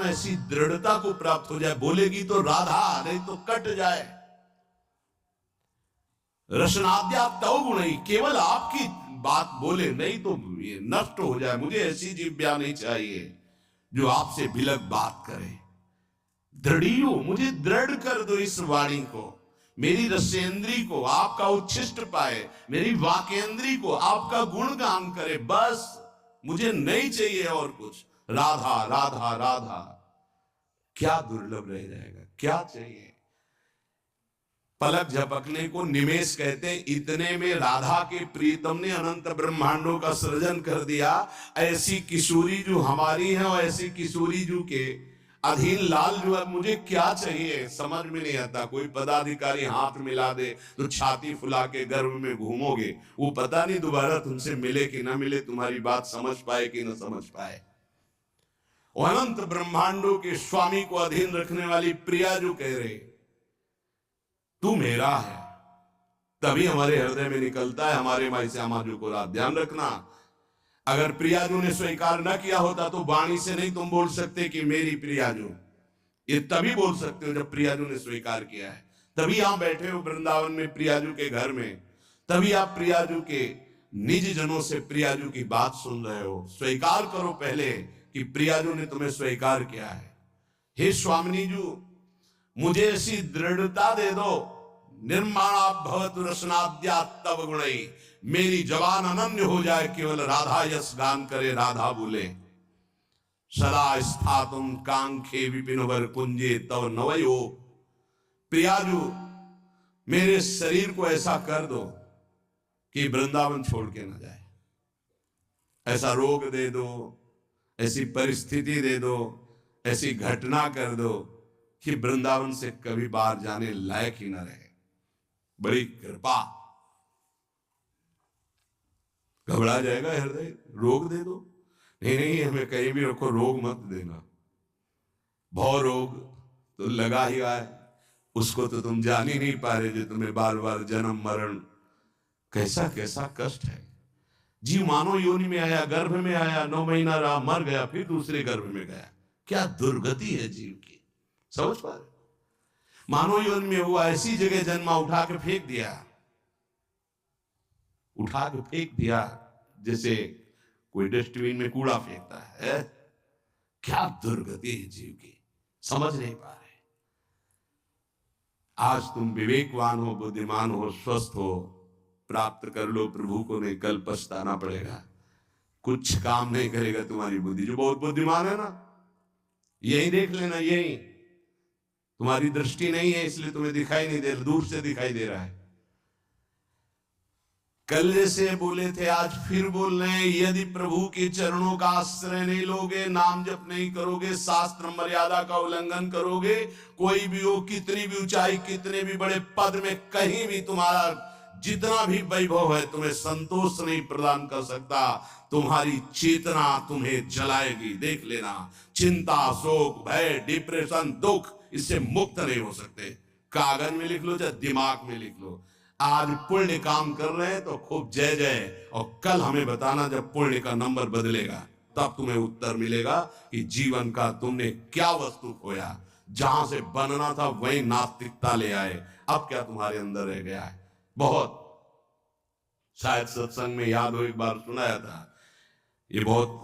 जबान ऐसी दृढ़ता को प्राप्त हो जाए, बोलेगी तो राधा, नहीं तो कट जाए। रसनाद्या तव गुण ही, केवल आपकी बात बोले, नहीं तो ये नष्ट हो जाए। मुझे ऐसी जिह्वा नहीं चाहिए जो आपसे बिलक बात करे। दृढ़ियो, मुझे दृढ़ कर दो इस वाणी को, मेरी रसेंद्री को आपका उच्छिष्ट पाए, मेरी वाकेंद्री को आपका गुणगान करे। बस मुझे नहीं चाहिए और कुछ। राधा राधा राधा, क्या दुर्लभ रह जाएगा, क्या चाहिए। पलक झपकने को निमेष कहते हैं। इतने में राधा के प्रीतम ने अनंत ब्रह्मांडों का सृजन कर दिया। ऐसी किशोरी जो हमारी है और ऐसी किशोरी जो के अधीन लाल जो है, मुझे क्या चाहिए समझ में नहीं आता। कोई पदाधिकारी हाथ मिला दे तो छाती फुला के गर्भ में घूमोगे, वो पता नहीं दोबारा तुमसे मिले कि ना मिले, तुम्हारी बात समझ पाए कि ना समझ पाए। और अनंत ब्रह्मांडों के स्वामी को अधीन रखने वाली प्रिया जो कह रहे तू मेरा है, तभी हमारे हृदय में निकलता है हमारे माई श्यामा जी को रात। ध्यान रखना, अगर प्रियाजू ने स्वीकार न किया होता तो वाणी से नहीं तुम बोल सकते कि मेरी प्रियाजू। ये तभी बोल सकते हो जब प्रियाजू ने स्वीकार किया है। तभी आप बैठे हो वृंदावन में प्रियाजू के घर में, तभी आप प्रियाजू के निज जनों से प्रियाजू की बात सुन रहे हो। स्वीकार करो पहले कि प्रियाजू ने तुम्हें स्वीकार किया है। हे स्वामिनी जू, मुझे ऐसी दृढ़ता दे दो, निर्माणा भवतु रसनाद्या तव गुणई, मेरी जबान अनन्य हो जाए, केवल राधा यश गान करे, राधा बोले। सदा स्थातुम कांखे विपिन वर कुंजे तव नवयो, प्रियाजू मेरे शरीर को ऐसा कर दो कि वृंदावन छोड़ के ना जाए। ऐसा रोग दे दो, ऐसी परिस्थिति दे दो, ऐसी घटना कर दो कि वृंदावन से कभी बाहर जाने लायक ही ना रहे। बड़ी कृपा। घबरा जाएगा हृदय, रोग दे दो। नहीं नहीं, हमें कहीं भी रखो, रोग मत देना। भव रोग तो लगा ही है, उसको तो तुम जान ही नहीं पा रहे, जो तुम्हें बार बार जन्म मरण कैसा कैसा कष्ट है। जीव मानव योनि में आया, गर्भ में आया, 9 महीना रहा, मर गया, फिर दूसरे गर्भ में गया। क्या दुर्गति है जीव की, समझ पा रहे। मानव योनि में हुआ, ऐसी जगह जन्मा, उठा के फेंक दिया, उठा के फेंक दिया जैसे कोई डस्टबिन में कूड़ा फेंकता है। क्या दुर्गति है जीव की, समझ नहीं पा रहे। आज तुम विवेकवान हो, बुद्धिमान हो, स्वस्थ हो, प्राप्त कर लो प्रभु को, नहीं कल पछताना पड़ेगा। कुछ काम नहीं करेगा तुम्हारी बुद्धि। जो बहुत बुद्धिमान है ना, यही देख लेना, यही तुम्हारी दृष्टि नहीं है इसलिए तुम्हें दिखाई नहीं दे, दूर से दिखाई दे रहा है। कल जैसे बोले थे आज फिर बोल रहे हैं, यदि प्रभु के चरणों का आश्रय नहीं लोगे, नाम जप नहीं करोगे, शास्त्र मर्यादा का उल्लंघन करोगे, कोई भी हो, कितनी भी ऊंचाई, कितने भी बड़े पद में, कहीं भी तुम्हारा जितना भी वैभव है, तुम्हें संतोष नहीं प्रदान कर सकता। तुम्हारी चेतना तुम्हें जलाएगी, देख लेना। चिंता, शोक, भय, डिप्रेशन, दुख, इससे मुक्त नहीं हो सकते। कागज में लिख लो चाहे दिमाग में लिख लो। आज पुण्य काम कर रहे हैं तो खूब जय जय, और कल हमें बताना जब पुण्य का नंबर बदलेगा, तब तुम्हें उत्तर मिलेगा कि जीवन का तुमने क्या वस्तु खोया। जहां से बनना था वहीं नास्तिकता ले आए, अब क्या तुम्हारे अंदर रह गया है। बहुत, शायद सत्संग में याद हो, एक बार सुनाया था, ये बहुत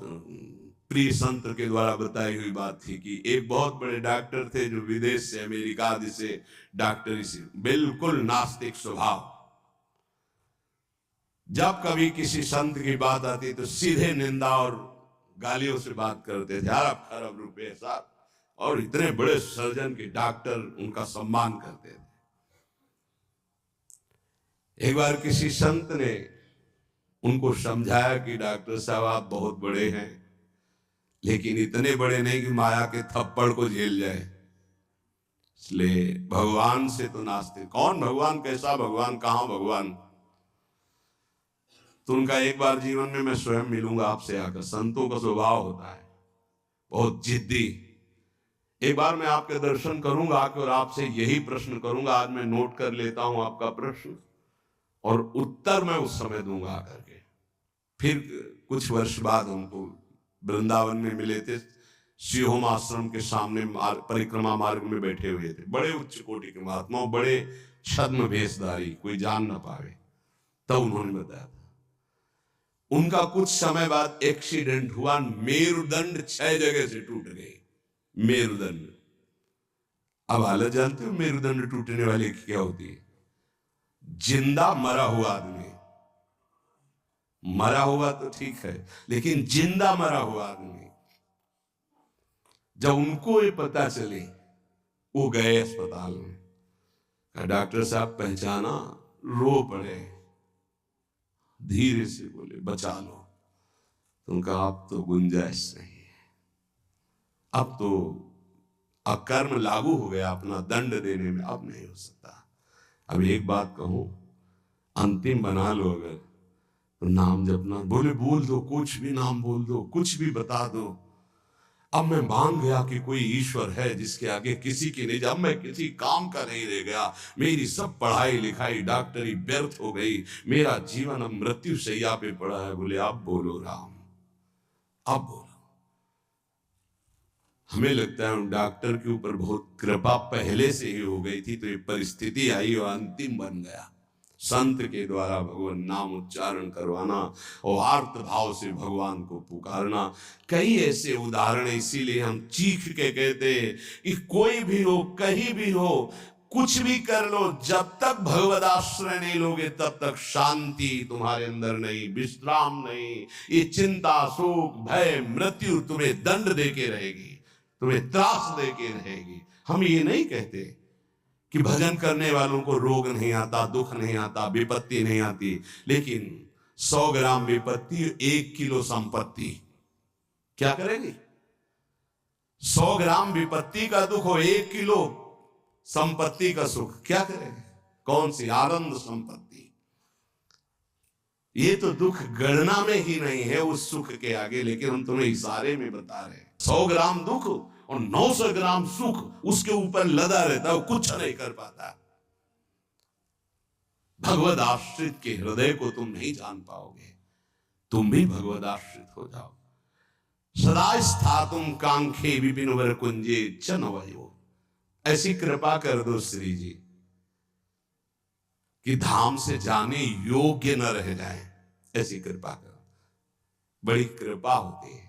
प्रिय संत के द्वारा बताई हुई बात थी कि एक बहुत बड़े डॉक्टर थे जो विदेश से, अमेरिका आदि से डॉक्टरी से, बिल्कुल नास्तिक स्वभाव। जब कभी किसी संत की बात आती तो सीधे निंदा और गालियों से बात करते थे। अरब खरब रुपए साहब, और इतने बड़े सर्जन के डॉक्टर उनका सम्मान करते थे। एक बार किसी संत ने उनको समझाया कि डॉक्टर साहब आप बहुत बड़े हैं, लेकिन इतने बड़े नहीं कि माया के थप्पड़ को झेल जाए, इसलिए भगवान से तो नास्तिक। कौन भगवान, कैसा भगवान, कहां भगवान। तो उनका एक बार जीवन में मैं स्वयं मिलूंगा आपसे आकर। संतों का स्वभाव होता है बहुत जिद्दी। एक बार मैं आपके दर्शन करूंगा आकर और आपसे यही प्रश्न करूंगा। आज मैं नोट कर लेता हूं आपका प्रश्न, और उत्तर मैं उस समय दूंगा आकर के। फिर कुछ वर्ष बाद उनको वृंदावन में मिले थे, सिंहोम आश्रम के सामने परिक्रमा मार्ग में बैठे हुए थे, बड़े उच्च कोटि के महात्मा, बड़े छद्म वेशधारी, कोई जान ना पावे। तब उन्होंने बताया था उनका कुछ समय बाद एक्सीडेंट हुआ, मेरुदंड 6 जगह से टूट गए। मेरुदंड, अब हालत जानते हो मेरुदंड टूटने वाले की क्या होती है? जिंदा मरा हुआ आदमी, मरा हुआ तो ठीक है, लेकिन जिंदा मरा हुआ आदमी, जब उनको ये पता चले वो गए अस्पताल में, कहा डॉक्टर साहब पहचाना, रो पड़े, धीरे से बोले बचा लो। तो कहा अब तो गुंजाइश नहीं है, अब तो अकर्म लागू हो गया, अपना दंड देने में अब नहीं हो सकता। अब एक बात कहूं, अंतिम बना लो अगर तो नाम जपना। बोले बोल दो, कुछ भी नाम बोल दो, कुछ भी बता दो। अब मैं मान गया कि कोई ईश्वर है जिसके आगे किसी की नहीं, जब मैं किसी काम का नहीं रह गया, मेरी सब पढ़ाई लिखाई डॉक्टरी व्यर्थ हो गई, मेरा जीवन अब मृत्यु शैया पे पड़ा है। बोले अब बोलो राम, अब बोलो। हमें लगता है डॉक्टर के ऊपर बहुत कृपा पहले से ही हो गई थी, तो ये परिस्थिति आई और अंतिम बन गया। संत के द्वारा भगवान नाम उच्चारण करवाना और आर्त भाव से भगवान को पुकारना, कई ऐसे उदाहरण, इसीलिए हम चीख के कहते हैं कि कोई भी हो, कहीं भी हो, कुछ भी कर लो, जब तक भगवद आश्रय नहीं लोगे तब तक शांति तुम्हारे अंदर नहीं, विश्राम नहीं। ये चिंता, शोक, भय, मृत्यु तुम्हें दंड देके रहेगी, तुम्हें त्रास देके रहेगी। हम ये नहीं कहते कि भजन करने वालों को रोग नहीं आता, दुख नहीं आता, विपत्ति नहीं आती, लेकिन 100 ग्राम विपत्ति 1 किलो संपत्ति क्या करेगी? 100 ग्राम विपत्ति का दुख हो, 1 किलो संपत्ति का सुख क्या करेगी? कौन सी आनंद संपत्ति? ये तो दुख गणना में ही नहीं है उस सुख के आगे, लेकिन हम तुम्हें इशारे में बता रहे हैं। 100 ग्राम दुख और 900 ग्राम सुख उसके ऊपर लदा रहता है, कुछ नहीं कर पाता। भगवद आश्रित के हृदय को तुम नहीं जान पाओगे। तुम भी भगवद आश्रित हो जाओ। सदा स्थातुम कांखे विपिन वर कुंजे च नवयो। ऐसी कृपा कर दो श्री जी कि धाम से जाने योग्य न रह जाए, ऐसी कृपा करो। बड़ी कृपा होती है।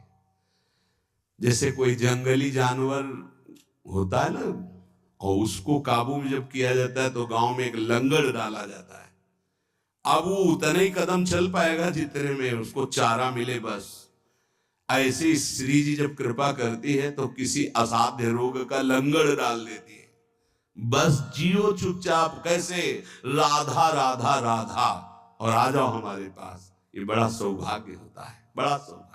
जैसे कोई जंगली जानवर होता है ना, और उसको काबू में जब किया जाता है तो गांव में एक लंगड़ डाला जाता है। अब वो उतने ही कदम चल पाएगा जितने में उसको चारा मिले बस। ऐसे श्री जी जब कृपा करती है तो किसी असाध्य रोग का लंगड़ डाल देती है, बस जियो चुपचाप। कैसे? राधा राधा राधा, और आ जाओ हमारे पास। ये बड़ा सौभाग्य होता है, बड़ा सौभाग्य।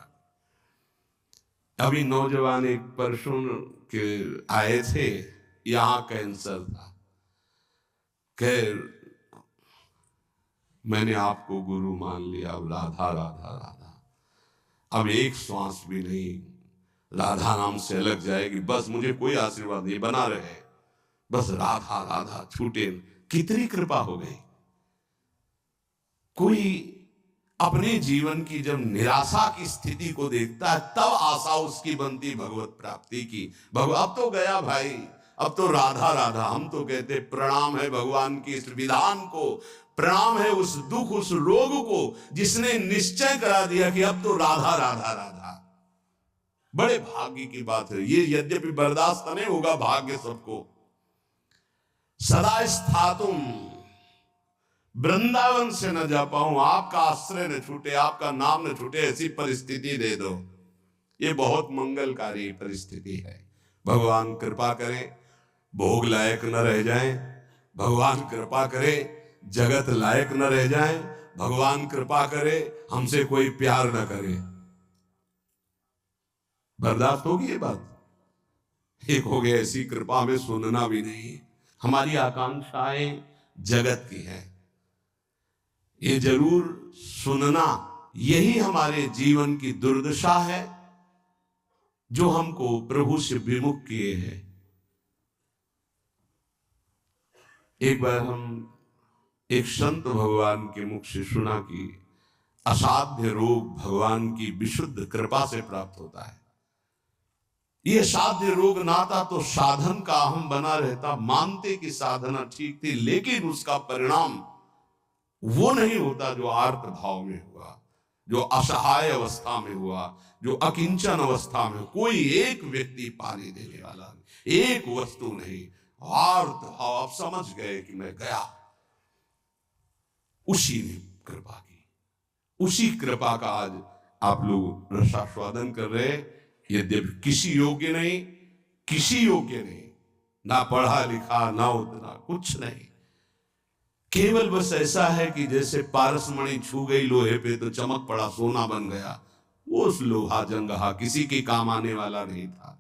अभी नौजवान एक परसों के आए थे, यहां कैंसर था। खैर मैंने आपको गुरु मान लिया, अब राधा राधा राधा। अब एक श्वास भी नहीं राधा नाम से अलग जाएगी, बस मुझे कोई आशीर्वाद नहीं, बना रहे बस राधा राधा, छूटे। कितनी कृपा हो गई। कोई अपने जीवन की जब निराशा की स्थिति को देखता है तब आशा उसकी बनती भगवत प्राप्ति की। अब तो गया भाई, अब तो राधा राधा। हम तो कहते प्रणाम है भगवान की इस विधान को, प्रणाम है उस दुख, उस रोग को जिसने निश्चय करा दिया कि अब तो राधा राधा राधा। बड़े भाग्य की बात है ये, यद्यपि बर्दाश्त नहीं होगा भाग्य सबको। सदा स्थातुम, वृंदावन से न जा पाऊं, आपका आश्रय न छूटे, आपका नाम न छूटे, ऐसी परिस्थिति दे दो। ये बहुत मंगलकारी परिस्थिति है। भगवान कृपा करे भोग लायक न रह जाएं, भगवान कृपा करे जगत लायक न रह जाएं, भगवान कृपा करे हमसे कोई प्यार न करे। बर्दाश्त होगी ये बात? एक हो गया ऐसी कृपा हमें सुनना भी नहीं। हमारी आकांक्षाएं जगत की है, ये जरूर सुनना। यही हमारे जीवन की दुर्दशा है जो हमको प्रभु से विमुख किए हैं। एक बार हम एक संत भगवान के मुख से सुना कि असाध्य रोग भगवान की विशुद्ध कृपा से प्राप्त होता है। ये साध्य रोग नाता तो साधन का अहम बना रहता, मानते कि साधना ठीक थी, लेकिन उसका परिणाम वो नहीं होता जो आर्त भाव में हुआ, जो असहाय अवस्था में हुआ, जो अकिंचन अवस्था में। कोई एक व्यक्ति पानी देने वाला नहीं, एक वस्तु नहीं, आर्त भाव। आप समझ गए कि मैं गया, उसी ने कृपा की, उसी कृपा का आज आप लोग रसास्वादन कर रहे हैं। यद्यपि किसी योग्य नहीं, किसी योग्य नहीं, ना पढ़ा लिखा, ना उतना कुछ नहीं, केवल बस ऐसा है कि जैसे पारसमणि छू गई लोहे पे तो चमक पड़ा, सोना बन गया। वो उस लोहा जंगहा किसी के काम आने वाला नहीं था।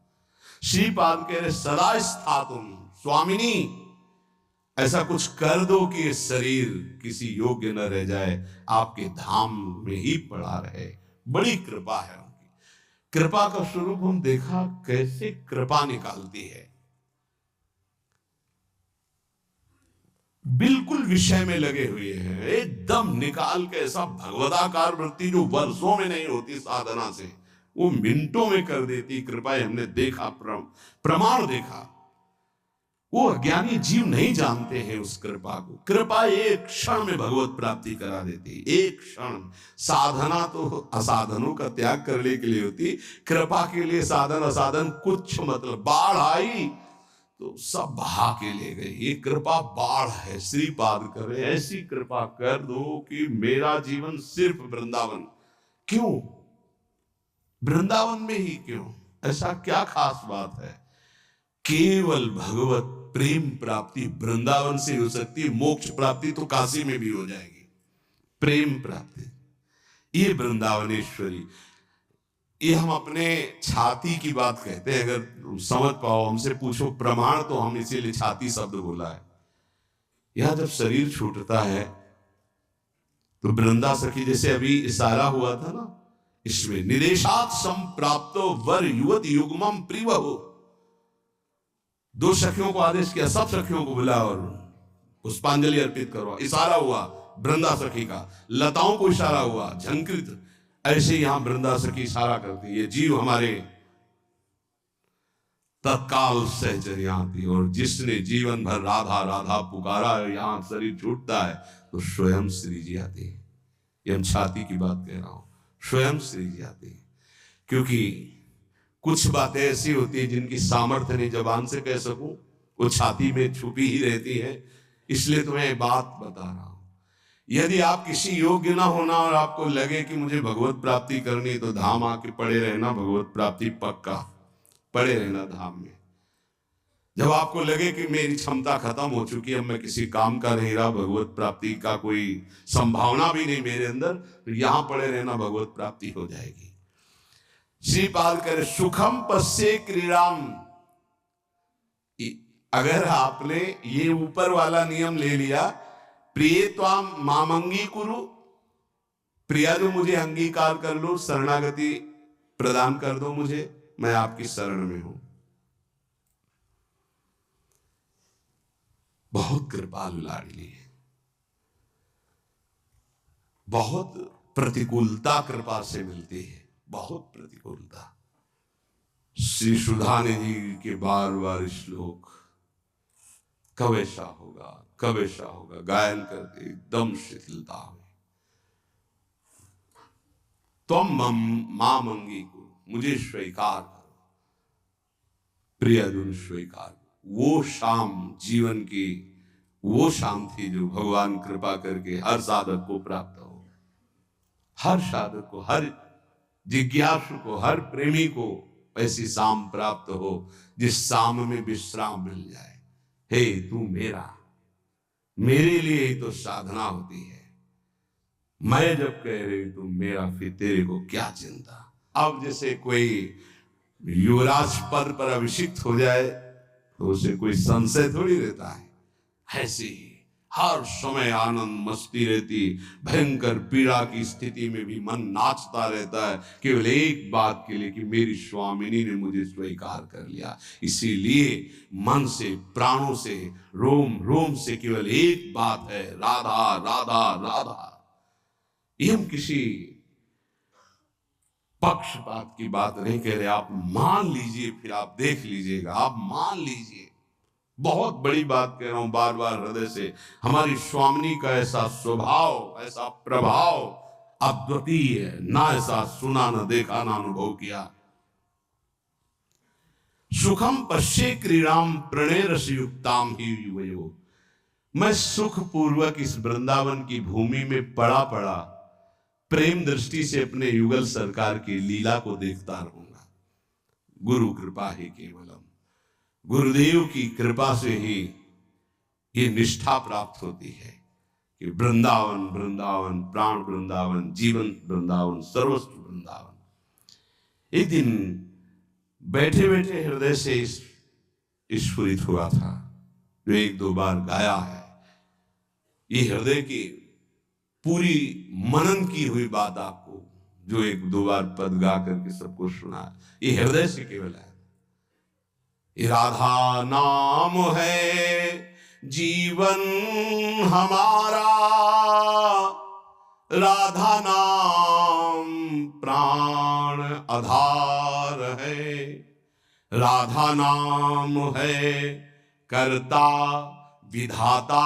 श्रीपाद कह रहे सदा स्था तुम स्वामिनी, ऐसा कुछ कर दो कि ये शरीर किसी योग्य न रह जाए, आपके धाम में ही पड़ा रहे। बड़ी कृपा है उनकी। कृपा का स्वरूप हम देखा कैसे कृपा निकालती है। बिल्कुल विषय में लगे हुए हैं, एकदम निकाल के ऐसा भगवदाकार वृत्ति जो वर्षों में नहीं होती साधना से, वो मिनटों में कर देती कृपा। हमने देखा, प्रमाण देखा। वो अज्ञानी जीव नहीं जानते हैं उस कृपा को। कृपा एक क्षण में भगवत प्राप्ति करा देती, एक क्षण। साधना तो असाधनों का त्याग करने के लिए होती, कृपा के लिए साधन असाधन कुछ मतलब। बाढ़ आई तो सब बहा के ले गए, ये कृपा बाढ़ है। श्रीपाद करे ऐसी कृपा कर दो कि मेरा जीवन सिर्फ वृंदावन। क्यों वृंदावन में ही? क्यों? ऐसा क्या खास बात है? केवल भगवत प्रेम प्राप्ति वृंदावन से हो सकती है। मोक्ष प्राप्ति तो काशी में भी हो जाएगी, प्रेम प्राप्ति ये वृंदावनेश्वरी। ये हम अपने छाती की बात कहते हैं, अगर समझ पाओ। हमसे पूछो प्रमाण, तो हम इसीलिए छाती शब्द बोला है। यह जब शरीर छूटता है तो वृंदा सखी, जैसे अभी इशारा हुआ था ना, इसमें निदेशात संप्राप्तो वर युवती युग्मम प्रिवहु। दो सखियों को आदेश किया, सब सखियों को बुला और पुष्पांजलि अर्पित करो। इशारा हुआ वृंदा सखी का, लताओं को इशारा हुआ, झंकृत। ऐसे यहां वृंदा सखी इशारा करती है, जीव हमारे तत्काल सहचर्याती। और जिसने जीवन भर राधा राधा पुकारा, यहां शरीर छूटता है तो स्वयं श्री जी आते हैं। ये हम छाती की बात कह रहा हूं, स्वयं श्री जी आते हैं। क्योंकि कुछ बातें ऐसी होती है जिनकी सामर्थ्य नहीं जबान से कह सकूं, वो छाती में छुपी ही रहती है। इसलिए तुम्हें बात बता रहा हूं। यदि आप किसी योग्य ना होना और आपको लगे कि मुझे भगवत प्राप्ति करनी, तो धाम आके पड़े रहना, भगवत प्राप्ति पक्का। पड़े रहना धाम में। जब आपको लगे कि मेरी क्षमता खत्म हो चुकी है, अब मैं किसी काम का नहीं रहा, भगवत प्राप्ति का कोई संभावना भी नहीं मेरे अंदर, तो यहां पड़े रहना, भगवत प्राप्ति हो जाएगी। श्रीपाद करे सुखम पश्ये क्रीड़ाम। अगर आपने ये ऊपर वाला नियम ले लिया, प्रिय त्वाम मामंगी कुरु, प्रिया जो मुझे अंगीकार कर लो, शरणागति प्रदान कर दो मुझे, मैं आपकी शरण में हूं। बहुत कृपालु लाडली है, बहुत प्रतिकूलता कृपा से मिलती है, बहुत प्रतिकूलता। श्री सुधाने जी के बार बार श्लोक, कब ऐसा होगा, कब ऐसा होगा, गायन करते एकदम शिथिलता हुई। तुम मां मंगी को मुझे स्वीकार करो, प्रिय अर्जुन स्वीकार करो। वो शाम जीवन की वो शाम थी जो भगवान कृपा करके हर साधक को प्राप्त हो, हर साधक को, हर जिज्ञासु को, हर प्रेमी को ऐसी शाम प्राप्त हो जिस शाम में विश्राम मिल जाए। हे तू मेरा, मेरे लिए ही तो साधना होती है। मैं जब कह रही तू मेरा, फिर तेरे को क्या चिंता। अब जैसे कोई युवराज पद पर अभिषिक्त हो जाए तो उसे कोई संशय थोड़ी रहता है। ऐसे ही हर समय आनंद मस्ती रहती, भयंकर पीड़ा की स्थिति में भी मन नाचता रहता है, केवल एक बात के लिए कि मेरी स्वामिनी ने मुझे स्वीकार कर लिया। इसीलिए मन से, प्राणों से, रोम रोम से केवल एक बात है, राधा राधा राधा। ये हम किसी पक्षपात की बात नहीं कह रहे, आप मान लीजिए, फिर आप देख लीजिएगा, आप मान लीजिए। बहुत बड़ी बात कह रहा हूं बार बार हृदय से। हमारी स्वामिनी का ऐसा स्वभाव, ऐसा प्रभाव अद्वितीय है, ना ऐसा सुना, न देखा, ना अनुभव किया। सुखम पश्ये क्रीड़ाम प्रणय रस युक्ताम ही युवयो। मैं सुख पूर्वक इस वृंदावन की भूमि में पड़ा पड़ा प्रेम दृष्टि से अपने युगल सरकार की लीला को देखता रहूंगा। गुरु कृपा ही केवलम, गुरुदेव की कृपा से ही ये निष्ठा प्राप्त होती है कि वृंदावन वृंदावन, प्राण वृंदावन, जीवन वृंदावन, सर्वस्व वृंदावन। एक दिन बैठे बैठे हृदय से स्फुरित हुआ था, जो एक दो बार गाया है। ये हृदय की पूरी मनन की हुई बात आपको जो एक दो बार पद गा करके सबको सुना, ये हृदय से केवल है। ये राधा नाम है जीवन हमारा, राधा नाम प्राण आधार है, राधा नाम है कर्ता विधाता,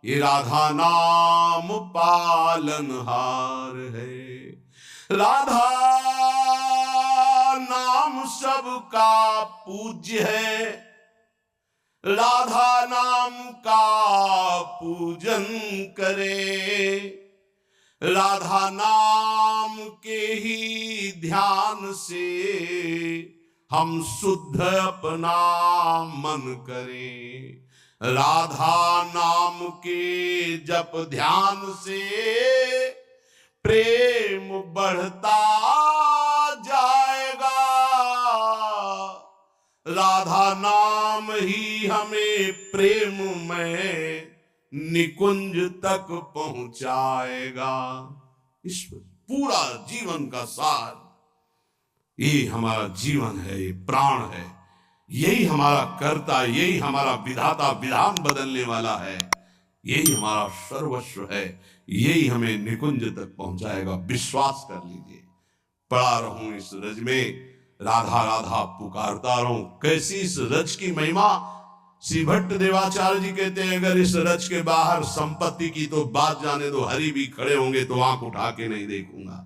ये राधा नाम पालनहार है। राधा नाम सबका पूज्य है, राधा नाम का पूजन करे, राधा नाम के ही ध्यान से हम शुद्ध अपना मन करें। राधा नाम के जप ध्यान से प्रेम बढ़ता जाएगा, राधा नाम ही हमें प्रेम में निकुंज तक पहुंचाएगा। इस पूरा जीवन का सार ये हमारा जीवन है, ये प्राण है, यही हमारा कर्ता, यही हमारा विधाता, विधान बदलने वाला है, यही हमारा सर्वस्व है, यही हमें निकुंज तक पहुंचाएगा। विश्वास कर लीजिए। पड़ा रहूं इस रज में, राधा राधा पुकारता रहूं। कैसी इस रज की महिमा, श्री भट्ट देवाचार्य जी कहते हैं, अगर इस रज के बाहर संपत्ति की तो बात जाने दो, हरि भी खड़े होंगे तो आंख उठा के नहीं देखूंगा।